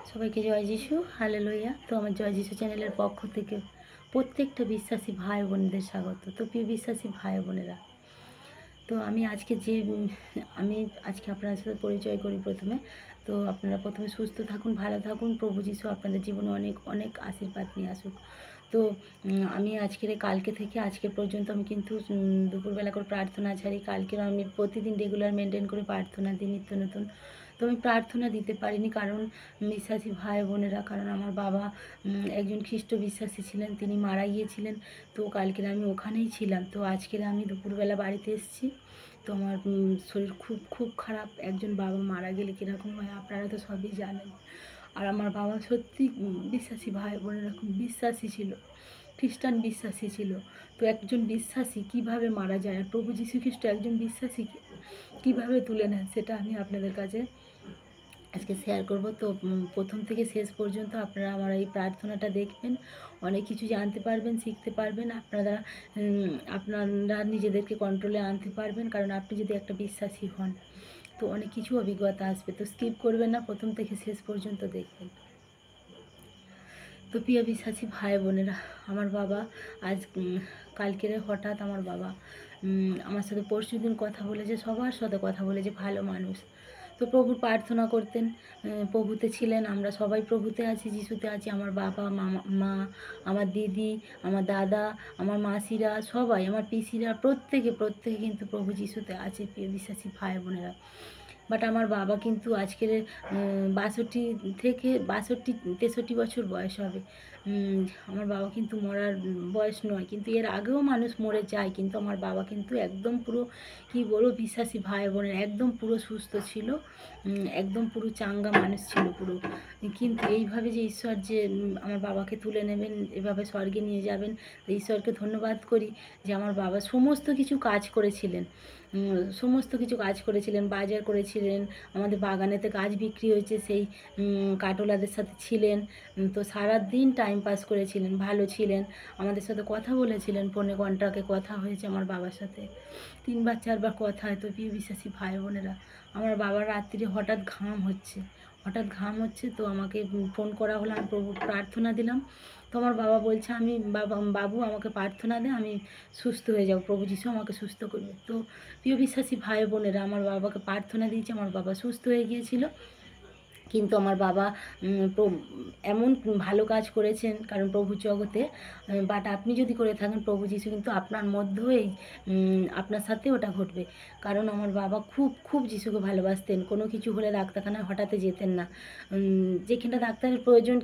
সবাইকে জয় যিশু, হালেলুয়া। তো আমার জয় যিশু চ্যানেলের পক্ষ থেকে প্রত্যেকটা বিশ্বাসী ভাই বোনদের স্বাগত। তো প্রিয় বিশ্বাসী ভাই বোনেরা, তো আমি আজকে আমি আজকে আপনার সাথে পরিচয় করি প্রথমে। তো আপনারা প্রথমে সুস্থ থাকুন, ভালো থাকুন। প্রভু যিশু আপনাদের জীবনে অনেক অনেক আশীর্বাদ নিয়ে আসুক। তো আমি কালকে থেকে আজকে পর্যন্ত আমি কিন্তু দুপুরবেলা করে প্রার্থনা ছাড়ি। কালকেও আমি প্রতিদিন রেগুলার মেনটেন করে প্রার্থনা দিই নিত্য নতুন। তো আমি প্রার্থনা দিতে পারিনি কারণ বিশ্বাসী ভাই বোনেরা, কারণ আমার বাবা একজন খ্রিস্ট বিশ্বাসী ছিলেন, তিনি মারা গিয়েছিলেন। তো কালকের আমি ওখানেই ছিলাম। তো আজকের আমি দুপুরবেলা বাড়িতে এসেছি। তো আমার শরীর খুব খুব খারাপ। একজন বাবা মারা গেলে কীরকম হয় আপনারা তো সবই জানেন। আর আমার বাবা সত্যি বিশ্বাসী ভাই বোনেরা খুব বিশ্বাসী ছিল, খ্রিস্টান বিশ্বাসী ছিল। তো একজন বিশ্বাসী কিভাবে মারা যায়, আর প্রভু যীশু খ্রিস্ট একজন বিশ্বাসী কীভাবে তুলে নেন, সেটা আমি আপনাদের কাছে আজকে শেয়ার করব। তো প্রথম থেকে শেষ পর্যন্ত আপনারা আমার এই প্রার্থনাটা দেখবেন, অনেক কিছু জানতে পারবেন, শিখতে পারবেন। আপনারা নিজেদেরকে কন্ট্রোলে আনতে পারবেন, কারণ আপনি যদি একটা বিশ্বাসী হন তো অনেক কিছু অভিজ্ঞতা আসবে। তো স্কিপ করবেন না, প্রথম থেকে শেষ পর্যন্ত দেখবেন। তো প্রিয় বিশ্বাসী ভাই বোনেরা, আমার বাবা আজ কালকের হঠাৎ আমার বাবা আমার সাথে পরশু দিন কথা বলেছে, সবার সাথে কথা বলেছে, ভালো মানুষ। তো প্রভুর প্রার্থনা করতেন, প্রভুতে ছিলেন। আমরা সবাই প্রভুতে আছি, যিশুতে আছি। আমার বাবা, মা, আমার দিদি, আমার দাদা, আমার মাসিরা, সবাই, আমার পিসিরা, প্রত্যেকে কিন্তু প্রভু যিশুতে আছে প্রিয় বিশ্বাসী ভাই বোনেরা। বাট আমার বাবা কিন্তু আজকের 62 63 বছর বয়স হবে। আমার বাবা কিন্তু মরার বয়স নয়, কিন্তু এর আগেও মানুষ মরে যায়, কিন্তু আমার বাবা কিন্তু একদম পুরো কী বলবো, বিশ্বাসী ভাই বোনের একদম পুরো সুস্থ ছিল, একদম পুরো চাঙ্গা মানুষ ছিল পুরো। কিন্তু এইভাবে যে ঈশ্বর যে আমার বাবাকে তুলে নেবেন, এভাবে স্বর্গে নিয়ে যাবেন, ঈশ্বরকে ধন্যবাদ করি যে আমার বাবা সমস্ত কিছু কাজ করেছিলেন, বাজার করেছিলেন, আমাদের বাগানেতে গাছ বিক্রি হয়েছে, সেই কাটোলাদের সাথে ছিলেন। তো সারাদিন টাইম পাস করেছিলেন, ভালো ছিলেন, আমাদের সাথে কথা বলেছিলেন, ফোনে কন্ট্রাক্টে কথা হয়েছে আমার বাবার সাথে 3বার 4বার কথা হয়। তো প্রিয় বিশ্বাসী ভাই বোনেরা, আমার বাবার রাত্রিরে হঠাৎ ঘাম হচ্ছে, তো আমাকে ফোন করা হলো, আমি প্রভু প্রার্থনা দিলাম। তো আমার বাবা বলছে, বাবু আমাকে প্রার্থনা দে, আমি সুস্থ হয়ে যাব, প্রভু যিশু আমাকে সুস্থ করবে। তো প্রিয় বিশ্বাসী ভাই বোনেরা, আমার বাবাকে প্রার্থনা দিয়েছে, আমার বাবা সুস্থ হয়ে গিয়েছিল। কিন্তু আমার বাবা এমন ভালো কাজ করেছেন, কারণ প্রভুর জগতে, বাট আপনি যদি করে থাকেন, প্রভু যিশু কিন্তু আপনার মধ্যেই আপনার সাথে ওটা ঘটবে। কারণ আমার বাবা খুব খুব যিশুকে ভালোবাসতেন। কোনো কিছু হলে ডাক্তারখানায় হঠাৎ যেতেন না। যেখানটা ডাক্তারের প্রয়োজন,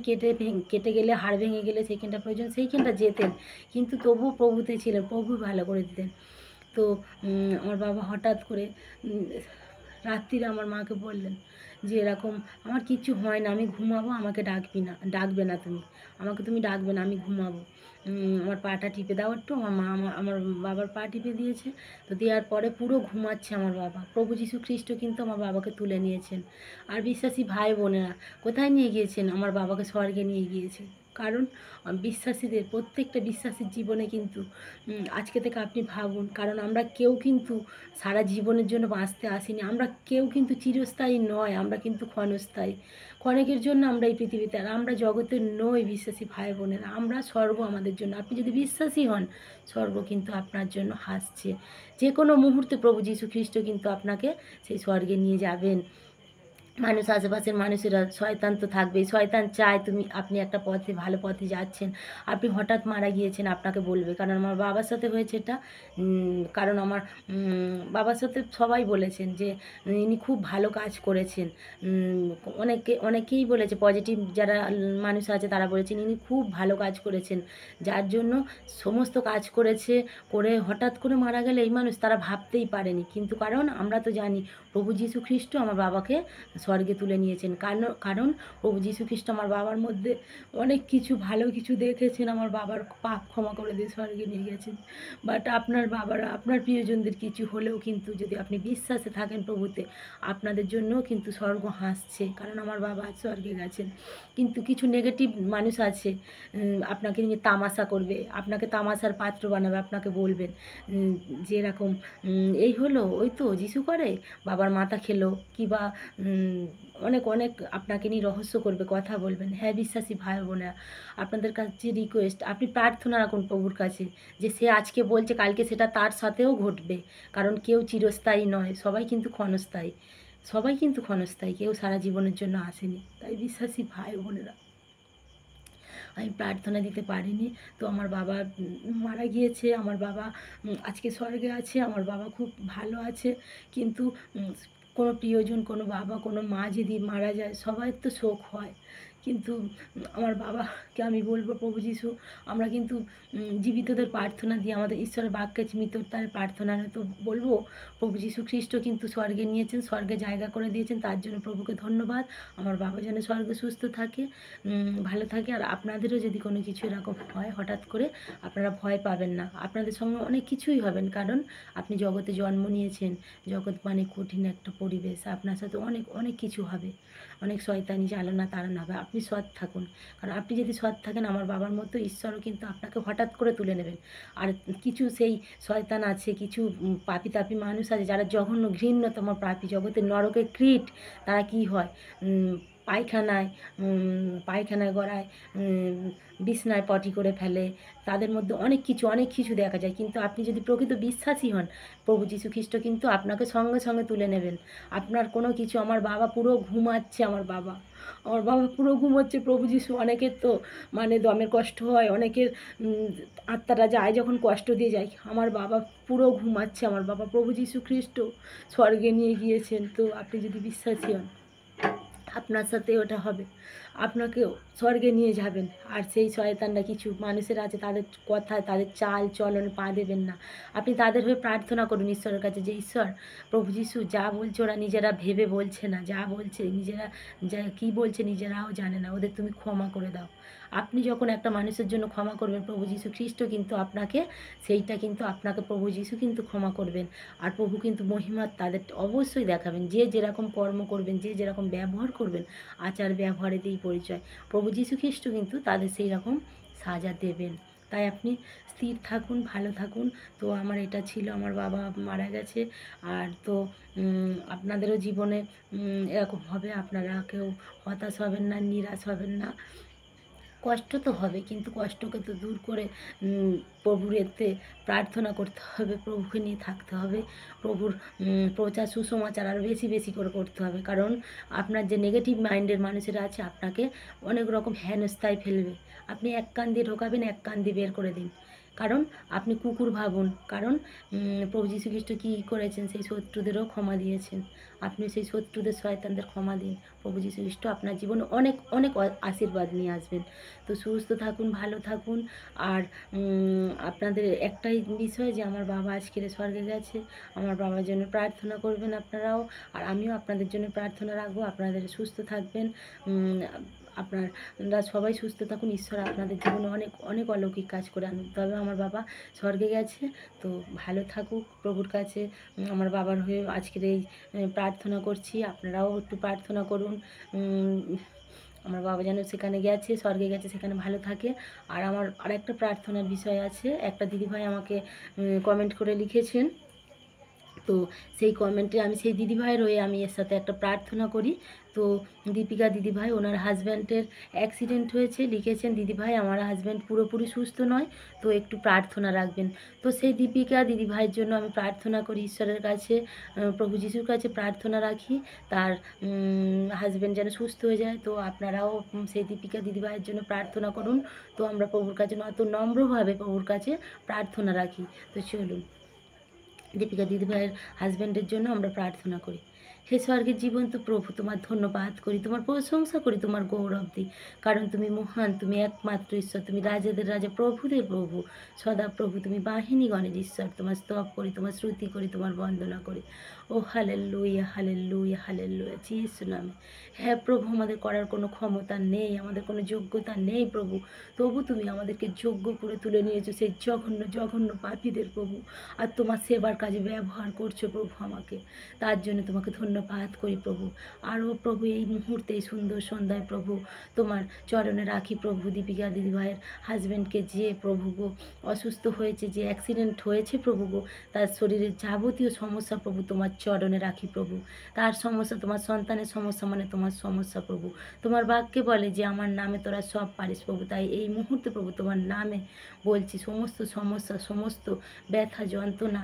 কেটে গেলে, হাড় ভেঙে গেলে সেইখানটা প্রয়োজন, সেইখানটা যেতেন, কিন্তু তবুও প্রভুতে ছিলেন, প্রভু ভালো করে দিতেন। তো আমার বাবা হঠাৎ করে রাত্রিরে আমার মাকে বললেন যে এরকম আমার কিচ্ছু হয় না, আমি ঘুমাবো, আমাকে ডাকবে না তুমি, আমাকে তুমি ডাকবে না, আমি ঘুমাবো, আমার পাটা টিপে দাও একটু। আমার বাবার পা টিপে দিয়েছে। তো দেওয়ার পরে পুরো ঘুমাচ্ছে আমার বাবা। প্রভু যীশু খ্রিস্ট কিন্তু আমার বাবাকে তুলে নিয়েছেন। আর বিশ্বাসী ভাই বোনেরা, কোথায় নিয়ে গিয়েছেন? আমার বাবাকে স্বর্গে নিয়ে গিয়েছে। কারণ বিশ্বাসীদের, প্রত্যেকটা বিশ্বাসীর জীবনে কিন্তু আজকে থেকে আপনি ভাবুন, কারণ আমরা কেউ কিন্তু সারা জীবনের জন্য বাঁচতে আসিনি, আমরা কেউ কিন্তু চিরস্থায়ী নয়, আমরা কিন্তু ক্ষণস্থায়ী, ক্ষণিকের জন্য আমরা এই পৃথিবীতে, আর আমরা জগতের নই বিশ্বাসী ভাই বোনেরা। আমরা স্বর্গ আমাদের জন্য, আপনি যদি বিশ্বাসী হন, স্বর্গ কিন্তু আপনার জন্য হাসছে। যে কোনো মুহূর্তে প্রভু যীশু খ্রিস্ট কিন্তু আপনাকে সেই স্বর্গে নিয়ে যাবেন। মানুষ, আশেপাশের মানুষেরা, শয়তান তো থাকবেই, শয়তান চায় আপনি একটা পথে, ভালো পথে যাচ্ছেন, আপনি হঠাৎ মারা গিয়েছেন, আপনাকে বলবে। কারণ আমার বাবার সাথে হয়েছে এটা। কারণ আমার বাবার সাথে সবাই বলেছেন যে ইনি খুব ভালো কাজ করেছেন। অনেকেই বলেছে, পজিটিভ যারা মানুষ আছে তারা বলেছেন ইনি খুব ভালো কাজ করেছেন, যার জন্য সমস্ত কাজ করে হঠাৎ করে মারা গেলে এই মানুষ, তারা ভাবতেই পারেনি। কিন্তু কারণ আমরা তো জানি প্রভু যীশু খ্রিস্ট আমার বাবাকে স্বর্গে তুলে নিয়েছেন। কারণ প্রভু যীশু খ্রিস্ট আমার বাবার মধ্যে অনেক কিছু ভালো কিছু দেখেছেন, আমার বাবার পাপ ক্ষমা করে দিয়ে স্বর্গে নিয়ে গেছেন। বাট আপনার বাবারা, আপনার প্রিয়জনদের কিছু হলেও কিন্তু যদি আপনি বিশ্বাসে থাকেন প্রভুতে, আপনাদের জন্যও কিন্তু স্বর্গ হাসছে, কারণ আমার বাবা আজ স্বর্গে গেছেন। কিন্তু কিছু নেগেটিভ মানুষ আছে, আপনাকে নিয়ে তামাশা করবে, আপনাকে তামাশার পাত্র বানাবে, আপনাকে বলবেন যে এরকম এই হলো, ওই তো যিশু করে, বাবার মাথা খেলো, কিবা অনেক অনেক আপনাকে নিয়ে রহস্য করবে, কথা বলবেন। হ্যাঁ বিশ্বাসী ভাই বোনেরা, আপনাদের কাছে রিকোয়েস্ট, আপনি প্রার্থনা রাখুন প্রভুর কাছে যে সে আজকে বলছে কালকে সেটা তার সাথেও ঘটবে। কারণ কেউ চিরস্থায়ী নয়, সবাই কিন্তু ক্ষণস্থায়ী, সবাই কিন্তু ক্ষণস্থায়ী, কেউ সারা জীবনের জন্য আসেনি। তাই বিশ্বাসী ভাই বোনেরা, আমি প্রার্থনা দিতে পারিনি। তো আমার বাবা মারা গিয়েছে, আমার বাবা আজকে স্বর্গে আছে, আমার বাবা খুব ভালো আছে। কিন্তু কোনো প্রিয়জন, কোনো বাবা, কোনো মা যদি মারা যায় সবার তো শোক হয়। কিন্তু আমার বাবাকে আমি বলবো, প্রভু যিশু, আমরা কিন্তু জীবিতদের প্রার্থনা দিয়ে আমাদের ঈশ্বরের বাক্যে মৃতর তার প্রার্থনা তো বলবো। প্রভু যিশু খ্রিস্ট কিন্তু স্বর্গে নিয়েছেন, স্বর্গে জায়গা করে দিয়েছেন, তার জন্য প্রভুকে ধন্যবাদ। আমার বাবা যেন স্বর্গে সুস্থ থাকে, ভালো থাকে। আর আপনাদেরও যদি কোনো কিছু এরকম হয় হঠাৎ করে, আপনারা ভয় পাবেন না, আপনাদের সঙ্গে অনেক কিছুই হবেন। কারণ আপনি জগতে জন্ম নিয়েছেন, জগৎ মানে কঠিন একটা পরিবেশ, আপনার সাথে অনেক অনেক কিছু হবে, অনেক শয়তানি জ্বালানা তাড়ানো হবে। আপনি সৎ থাকুন, কারণ আপনি যদি সৎ থাকেন আমার বাবার মতো ঈশ্বরও কিন্তু আপনাকে হঠাৎ করে তুলে নেবেন। আর কিছু সেই শয়তান আছে, কিছু পাপি তাপি মানুষ আছে যারা জঘন্য ঘৃণ্যতম পাপি, জগতের নরকের কীট। তারা কি হয়, পায়খানায় পায়খানায় গড়ায়, বিছনায় পটি করে ফেলে, তাদের মধ্যে অনেক কিছু অনেক কিছু দেখা যায়। কিন্তু আপনি যদি প্রকৃত বিশ্বাসী হন, প্রভু যীশু খ্রিস্ট কিন্তু আপনাকে সঙ্গে সঙ্গে তুলে নেবেন। আপনার কোনো কিছু, আমার বাবা পুরো ঘুমাচ্ছে, আমার বাবা পুরো ঘুমোচ্ছে। প্রভু যীশু, অনেকের তো মানে দমের কষ্ট হয়, অনেকের আত্মারা যায় যখন কষ্ট দিয়ে যায়, আমার বাবা পুরো ঘুমাচ্ছে। আমার বাবা প্রভু যীশু খ্রিস্ট স্বর্গে নিয়ে গিয়েছেন। তো আপনি যদি বিশ্বাসী হন, আপনার সাথে ওটা হবে, আপনাকেও স্বর্গে নিয়ে যাবেন। আর সেই শয়তানরা কিছু মানুষের আছে, তাদের কথায় তাদের চাল চলন পা দেবেন না। আপনি তাদের হয়ে প্রার্থনা করুন ঈশ্বরের কাছে যে ঈশ্বর, প্রভু যিশু যা বলছে ওরা নিজেরা ভেবে বলছে না, যা বলছে নিজেরা, যা কী বলছে নিজেরাও জানে না, ওদের তুমি ক্ষমা করে দাও। আপনি যখন একটা মানুষের জন্য ক্ষমা করবেন, প্রভু যীশু খ্রিস্ট কিন্তু আপনাকে সেইটা কিন্তু আপনাকে প্রভু যীশু কিন্তু ক্ষমা করবেন। আর প্রভু কিন্তু মহিমা তাদের অবশ্যই দেখাবেন। যে যেরকম কর্ম করবেন, যে যেরকম ব্যবহার করবেন, আচার ব্যবহারেতেই পরিচয়। প্রভু যীশু খ্রিস্ট কিন্তু তাদের সেই রকম সাজা দেবেন। তাই আপনি স্থির থাকুন, ভালো থাকুন। তো আমার এটা ছিল, আমার বাবা মারা গেছে। আর তো আপনাদেরও জীবনে এরকম হবে, আপনারা কেউ হতাশ হবেন না, নিরাশ হবেন না। কষ্ট তো হবে, কিন্তু কষ্টকে তো দূর করে প্রভুর এতে প্রার্থনা করতে হবে, প্রভুকে নিয়ে থাকতে হবে, প্রভুর প্রচার সুসমাচার আরও বেশি বেশি করে করতে হবে। কারণ আপনার যে নেগেটিভ মাইন্ডের মানুষেরা আছে আপনাকে অনেক রকম হেনস্থায় ফেলবে। আপনি এক কান দিয়ে ঢোকাবেন, এক কান দিয়ে বের করে দিন। কারণ আপনি কুকুর ভাবুন, কারণ প্রভু যীশু খ্রিস্ট কী করেছেন, সেই শত্রুদেরও ক্ষমা দিয়েছেন। আপনি সেই শত্রুদের শয়তানদের ক্ষমা দিন। প্রভু যীশু খ্রিস্ট আপনার জীবনে অনেক অনেক আশীর্বাদ নিয়ে আসবেন। তো সুস্থ থাকুন, ভালো থাকুন। আর আপনাদের একটাই বিষয় যে আমার বাবা আজকের স্বর্গে গেছে, আমার বাবার জন্য প্রার্থনা করবেন আপনারাও। আর আমিও আপনাদের জন্য প্রার্থনা রাখবো, আপনাদের সুস্থ থাকবেন। আপনারা সবাই সুস্থ থাকুন, ঈশ্বর আপনাদের জীবনে অনেক অনেক অলৌকিক কাজ করে আনুন। তবে আমার বাবা স্বর্গে গেছে, তো ভালো থাকুক। প্রভুর কাছে আমার বাবার হয়ে আজকের এই প্রার্থনা করছি, আপনারাও একটু প্রার্থনা করুন। আমার বাবা যেন সেখানে গেছে, স্বর্গে গেছে, সেখানে ভালো থাকে। আর আমার আরেকটা প্রার্থনার বিষয় আছে, একটা দিদিভাই আমাকে কমেন্ট করে লিখেছেন। তো সেই কমেন্টে আমি সেই দিদিভাইয়ের হয়ে আমি এর সাথে একটা প্রার্থনা করি। তো দীপিকা দিদিভাই, ওনার হাজব্যান্ডের অ্যাক্সিডেন্ট হয়েছে, লিখেছেন দিদিভাই আমার হাজব্যান্ড পুরোপুরি সুস্থ নয়, তো একটু প্রার্থনা রাখবেন। তো সেই দীপিকা দিদিভাইয়ের জন্য আমি প্রার্থনা করি ঈশ্বরের কাছে, প্রভু যিশুর কাছে প্রার্থনা রাখি, তার হাজব্যান্ড যেন সুস্থ হয়ে যায়। তো আপনারাও সেই দীপিকা দিদিভাইয়ের জন্য প্রার্থনা করুন। তো আমরা প্রভুর কাছে অত নম্রভাবে প্রভুর কাছে প্রার্থনা রাখি। তো চলুন, দীপিকা দিদিভাইয়ের হাজব্যান্ডের জন্য আমরা প্রার্থনা করি। হে স্বর্গের জীবন্ত প্রভু, তোমার ধন্যবাদ করি, তোমার প্রশংসা করি, তোমার গৌরব দিই। কারণ তুমি মহান, তুমি একমাত্র ঈশ্বর, তুমি রাজাদের রাজা, প্রভুদের প্রভু, সদা প্রভু, তুমি বাহিনীগণের ঈশ্বর। তোমার স্তব করি, তোমার শ্রুতি করি, তোমার বন্দনা করি। ও হালেলুয়া, হালেলুয়া, হালেলুয়া, যিশু নামে। হ্যাঁ প্রভু, আমাদের করার কোনো ক্ষমতা নেই, আমাদের কোনো যোগ্যতা নেই প্রভু, তবু তুমি আমাদেরকে যোগ্য করে তুলে নিয়েছো সেই জঘন্য জঘন্য পাপীদের প্রভু। আর তোমার সেবার কাজে ব্যবহার করছো প্রভু আমাকে, তার জন্য তোমাকে ধন্যবাদ। ধন্যবাদ করি প্রভু। আরও প্রভু এই মুহূর্তে এই সুন্দর সন্ধ্যায় প্রভু তোমার চরণে রাখি প্রভু দীপিকা দিদিভাইয়ের হাজব্যান্ডকে, যে প্রভু গো অসুস্থ হয়েছে, যে অ্যাক্সিডেন্ট হয়েছে প্রভু গো, তার শরীরের যাবতীয় সমস্যা প্রভু তোমার চরণে রাখি প্রভু। তার সমস্যা, তোমার সন্তানের সমস্যা মানে তোমার সমস্যা প্রভু। তোমার বাক্যে বলে যে আমার নামে তোরা সব পারিস প্রভু। তাই এই মুহূর্তে প্রভু তোমার নামে বলছি, সমস্ত সমস্যা, সমস্ত ব্যথা যন্ত্রণা,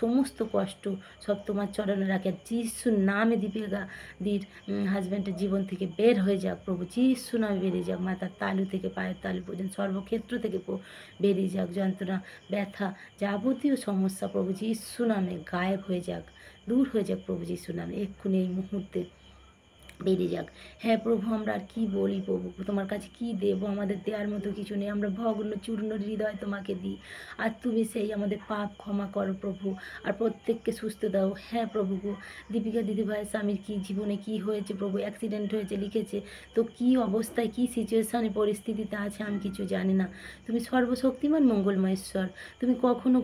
সমস্ত কষ্ট সব তোমার চরণে রাখে। যিশুর নামে দীপিকা দির হাজব্যান্ডের জীবন থেকে বের হয়ে যাক প্রভু। যিশু নামে বেরিয়ে যাক, মাথার তালু থেকে পায়ের তালু পর্যন্ত সর্বক্ষেত্র থেকে বেরিয়ে যাক যন্ত্রণা, ব্যথা, যাবতীয় সমস্যা প্রভু যিশু নামে গায়েব হয়ে যাক, দূর হয়ে যাক প্রভু যিশু নামে এক্ষুনি এই মুহূর্তে বেরিয়ে যাক। হ্যাঁ প্রভু, আমরা আর কী বলি প্রভু, তোমার কাছে কী দেবো, আমাদের দেওয়ার মতো কিছু নেই। আমরা ভগ্ন চূর্ণ হৃদয় তোমাকে দিই, আর তুমি সেই আমাদের পাপ ক্ষমা করো প্রভু, আর প্রত্যেককে সুস্থ দাও। হ্যাঁ প্রভু গো, দীপিকা দিদিভাই স্বামীর কী জীবনে কী হয়েছে প্রভু, অ্যাক্সিডেন্ট হয়েছে লিখেছে, তো কী অবস্থায় কী সিচুয়েশানে পরিস্থিতিতে আছে আমি কিছু জানি না। তুমি সর্বশক্তিমান মঙ্গলময় ঈশ্বর, তুমি কখনো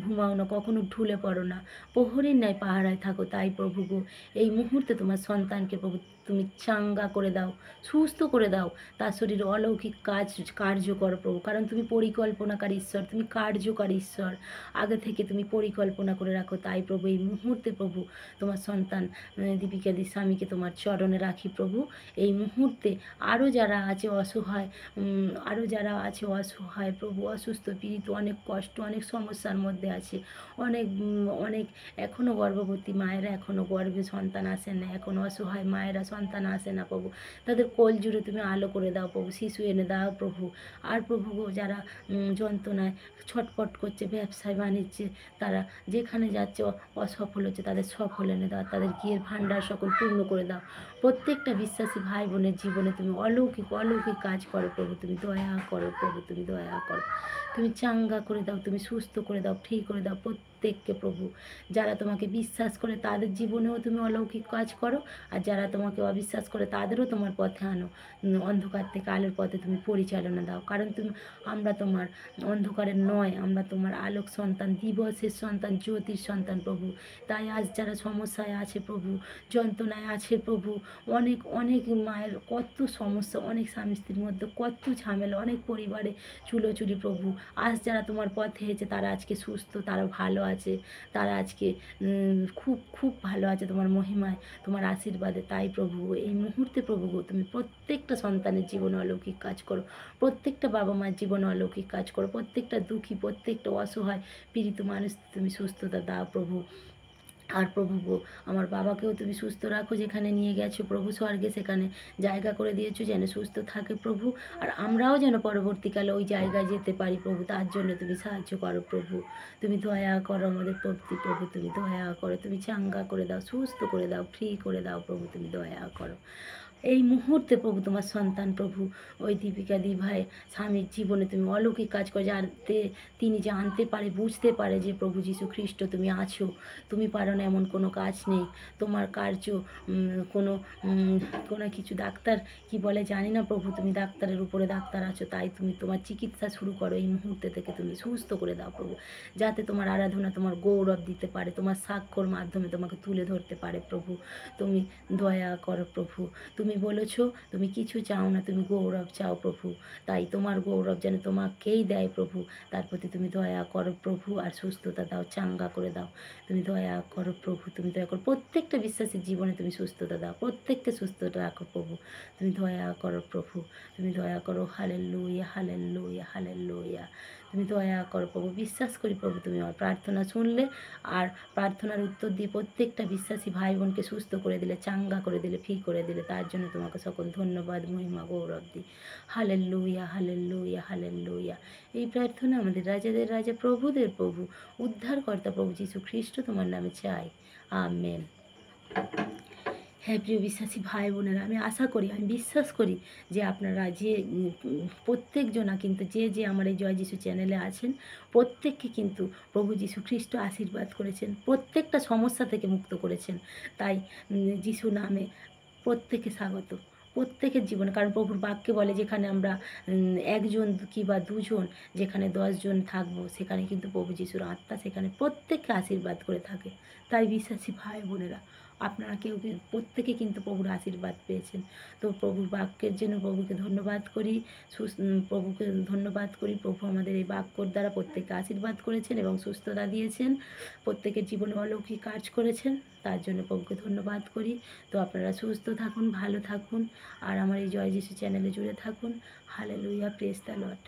ঘুমাও না, কখনো ঢুলে পড়ো না, প্রহরীর ন্যায় পাহারায় থাকো। তাই প্রভু গো, এই মুহূর্তে তোমার সন্তানকে প্রভু তুমি চাঙ্গা করে দাও, সুস্থ করে দাও, তার শরীরে অলৌকিক কার্য করো প্রভু, কারণ তুমি পরিকল্পনাকারী ঈশ্বর, তুমি কার্যকারী ঈশ্বর, আগে থেকে তুমি পরিকল্পনা করে রাখো। তাই প্রভু এই মুহূর্তে প্রভু তোমার সন্তান দীপিকাদির স্বামীকে তোমার চরণে রাখি প্রভু। এই মুহূর্তে আরও যারা আছে অসহায়, অসহায় প্রভু, অসুস্থ পীড়িত, অনেক কষ্ট, অনেক সমস্যার মধ্যে আছে, অনেক অনেক এখনও গর্ভবতী মায়েরা এখনও গর্ভে সন্তান আসে না, এখনও অসহায় মায়েরা সন্তান আসে না প্রভু, তাদের কোল জুড়ে তুমি আলো করে দাও প্রভু, শিশু এনে দাও প্রভু। আর প্রভু গো, যারা যন্ত্রণায় ছটফট করছে, ব্যবসায় বাণিজ্যে তারা যেখানে যাচ্ছে অসফল হচ্ছে, তাদের সফল এনে দাও, তাদের গিয়ের ভাণ্ডার সকল পূর্ণ করে দাও। প্রত্যেকটা বিশ্বাসী ভাই বোনের জীবনে তুমি অলৌকিক অলৌকিক কাজ করো প্রভু, তুমি দয়া করো প্রভু, তুমি দয়া করো, তুমি চাঙ্গা করে দাও, তুমি সুস্থ করে দাও, ঠিক করে দাও প্রত্যেককে প্রভু। যারা তোমাকে বিশ্বাস করে তাদের জীবনেও তুমি অলৌকিক কাজ করো, আর যারা তোমাকে অবিশ্বাস করে তাদেরও তোমার পথে আনো, অন্ধকার থেকে আলোর পথে তুমি পরিচালনা দাও। কারণ আমরা তোমার অন্ধকারের নয়, আমরা তোমার আলোক সন্তান, দিবসের সন্তান, জ্যোতির সন্তান প্রভু। তাই আজ যারা সমস্যায় আছে প্রভু, যন্ত্রণায় আছে প্রভু, অনেক অনেক মায়ের কত সমস্যা, অনেক স্বামী স্ত্রীর মধ্যে কত ঝামেলা, অনেক পরিবারে চুলোচুরি প্রভু, আজ যারা তোমার পথে এসেছে তারা আজকে সুস্থ, তারা ভালো আছে, তারা আজকে খুব খুব ভালো আছে তোমার মহিমায়, তোমার আশীর্বাদে। তাই প্রভু এই মুহূর্তে প্রভু গো, তুমি প্রত্যেকটা সন্তানের জীবনে অলৌকিক কাজ করো, প্রত্যেকটা বাবা মার জীবনে অলৌকিক কাজ করো, প্রত্যেকটা দুঃখী, প্রত্যেকটা অসহায় পীড়িত মানুষ তুমি সুস্থতা দাও প্রভু। আর প্রভু গো, আমার বাবাকেও তুমি সুস্থ রাখো, যেখানে নিয়ে গেছো প্রভু স্বর্গে সেখানে জায়গা করে দিয়েছো, যেন সুস্থ থাকে প্রভু। আর আমরাও যেন পরবর্তীকালে ওই জায়গায় যেতে পারি প্রভু, তার জন্য তুমি সাহায্য করো প্রভু, তুমি দয়া করো আমাদের প্রতি প্রভু, তুমি দয়া করো, তুমি চাঙ্গা করে দাও, সুস্থ করে দাও, ফ্রি করে দাও প্রভু, তুমি দয়া করো। এই মুহূর্তে প্রভু তোমার সন্তান প্রভু ওই দীপিকা দি ভাই স্বামীর জীবনে তুমি অলৌকিক কাজ করো, যাতে তিনি জানতে পারে, বুঝতে পারে যে প্রভু যীশু খ্রিস্ট তুমি আছো, তুমি পারো না এমন কোনো কাজ নেই, তোমার কার্য কোনো কোনো কিছু ডাক্তার কি বলে জানি না প্রভু, তুমি ডাক্তারের উপরে ডাক্তার আছো। তাই তুমি তোমার চিকিৎসা শুরু করো এই মুহূর্তে থেকে, তুমি সুস্থ করে দাও প্রভু, যাতে তোমার আরাধনা, তোমার গৌরব দিতে পারে, তোমার স্বাক্ষর মাধ্যমে তোমাকে তুলে ধরতে পারে প্রভু। তুমি দয়া করো প্রভু, তুমি বলেছো তুমি কিছু চাও না, তুমি গৌরব চাও প্রভু, তাই তোমার গৌরব যেন তোমাকেই দেয় প্রভু, তার প্রতি তুমি দয়া করো প্রভু, আর সুস্থতা দাও, চাঙ্গা করে দাও, তুমি দয়া করো প্রভু, তুমি দয়া করো প্রত্যেকটা বিশ্বাসীর জীবনে তুমি সুস্থতা দাও, প্রত্যেককে সুস্থতা রাখো প্রভু, তুমি দয়া করো প্রভু, তুমি দয়া করো। হালেলুয়া হালেলুয়া হালেলুয়া, তুমি দয়া করো প্রভু। বিশ্বাস করি প্রভু তুমি আমার প্রার্থনা শুনলে, আর প্রার্থনার উত্তর দিয়ে প্রত্যেকটা বিশ্বাসী ভাই বোনকে সুস্থ করে দিলে, চাঙ্গা করে দিলে, ফি করে দিলে, তার জন্য তোমাকে সকল ধন্যবাদ, মহিমা, গৌরব দিই। Hallelujah hallelujah hallelujah. এই প্রার্থনা আমাদের রাজাদের রাজা, প্রভুদের প্রভু, উদ্ধারকর্তা প্রভু যীশু খ্রিস্ট তোমার নামে চাই, আমেন। হ্যাঁ প্রিয় বিশ্বাসী ভাই বোনেরা, আমি আশা করি, আমি বিশ্বাস করি যে আপনারা যে প্রত্যেকজনা কিন্তু যে আমার এই জয় যিশু চ্যানেলে আছেন, প্রত্যেককে কিন্তু প্রভু যীশু খ্রিস্ট আশীর্বাদ করেছেন, প্রত্যেকটা সমস্যা থেকে মুক্ত করেছেন। তাই যিশু নামে প্রত্যেকে স্বাগত, প্রত্যেকের জীবনে, কারণ প্রভুর বাক্যে বলে যেখানে আমরা একজন কি বা দুজন, যেখানে 10 জন থাকবো সেখানে কিন্তু প্রভু যিশুর আত্মা সেখানে প্রত্যেককে আশীর্বাদ করে থাকে। তাই বিশ্বাসী ভাই বোনেরা, আপনারা কেউ প্রত্যেকে কিন্তু প্রভুর আশীর্বাদ পেয়েছেন। তো প্রভুর বাক্যের জন্য প্রভুকে ধন্যবাদ করি, প্রভুকে ধন্যবাদ করি। প্রভু আমাদের এই বাক্যর দ্বারা প্রত্যেককে আশীর্বাদ করেছেন এবং সুস্থতা দিয়েছেন, প্রত্যেকের জীবনে অলৌকিক কাজ করেছেন, তার জন্য প্রভুকে ধন্যবাদ করি। তো আপনারা সুস্থ থাকুন, ভালো থাকুন, আর আমার এই জয় যিশু চ্যানেলে জুড়ে থাকুন। Hallelujah, praise the Lord.